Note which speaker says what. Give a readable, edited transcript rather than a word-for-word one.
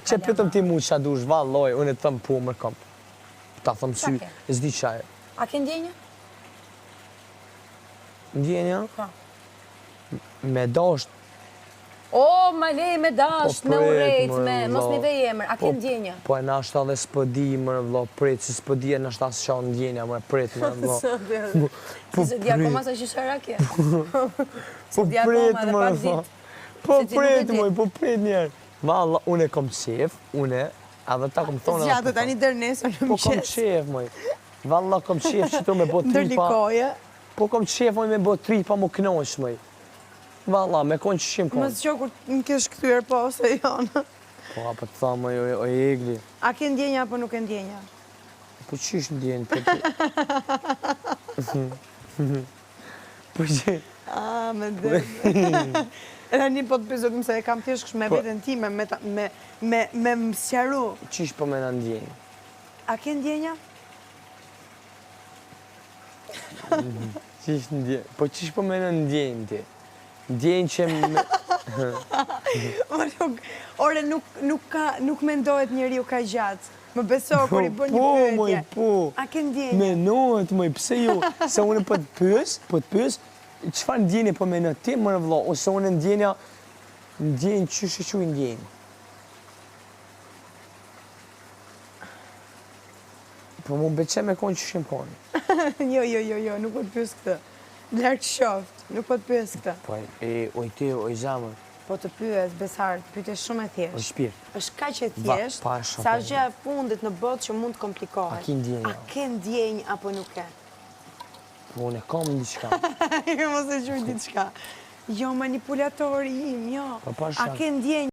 Speaker 1: Që pëtëm ti mu qa dush, valloj, unë e thëmë pu mërë kom. Ta thëmë sy, e zdi qaj.
Speaker 2: A ke ndjenja?
Speaker 1: Ndjenja?
Speaker 2: Pa.
Speaker 1: Me dasht.
Speaker 2: O, ma lej me dasht, me urejt, me mos një vej emër. A ke ndjenja?
Speaker 1: Po e nashta dhe s'pëdi, mërë vlo, prit, si s'pëdi e nashta së qa ndjenja, mërë prit, mërë vlo.
Speaker 2: Se di akoma sa që sharakje.
Speaker 1: Po prit, mërë vlo. Po prit, mërë, po prit njerë. Valla, unë e kom qef, unë, edhe ta kom thonë...
Speaker 3: Zgjatë tani dërnesër në
Speaker 1: Po kom qef, mëj. Valla, kom qef që tu me bo tripa...
Speaker 3: Ndërlikoje.
Speaker 1: Po kom qef, mëj, me bo tripa mu knosh, mëj. Valla, me konë që shimë konë.
Speaker 3: Mësë që kur në kesh këtyre po, se janë.
Speaker 1: Po, apë të thamë, o egli.
Speaker 3: A ke ndjenja apo nuk e ndjenja?
Speaker 1: Po qysh ndjenjë, po ti... Po që...
Speaker 3: A, me dhe... Edhe një po të pëzot mëse e kam thjesht me vetën time, me më sqaru.
Speaker 1: Qysh po me në ndjenjë?
Speaker 3: A ke ndjenja?
Speaker 1: Qysh ndjenjë? Po qysh po me në ndjenjë ti? Ndjenjë që me...
Speaker 3: Ore, nuk mendohet njeri u ka gjatë. Më beso, kur i bën një
Speaker 1: Po,
Speaker 3: pyetje.
Speaker 1: moj, po.
Speaker 3: A ke ndjenja?
Speaker 1: Menohet, moj, pse ju? Se unë po të pës, qëfar ndjenje po me në ti, mërë vlo? Ose unë ndjenja qysh e që i ndjenjë? Po mu beqe me konë që shimë konë.
Speaker 3: Jo, nuk po të pys këtë. Lartë shoftë, nuk po të pys këtë.
Speaker 1: Po, oj ti, oj zamër.
Speaker 3: Po të pyes, Besar, pyetje shumë e
Speaker 1: Oj
Speaker 3: thjeshtë.
Speaker 1: shpirë.
Speaker 3: Është kaq e thjeshtë, sa është gjë e fundit në botë që mund të komplikohet.
Speaker 1: A ke ndjenja?
Speaker 3: A ke ndjenjë apo nuk ke?
Speaker 1: Po, unë e kam diçka.
Speaker 3: Mos e quaj diçka. Jo, manipulatori im, jo.
Speaker 1: Po, pa
Speaker 3: A
Speaker 1: shak.
Speaker 3: ke ndjenjë?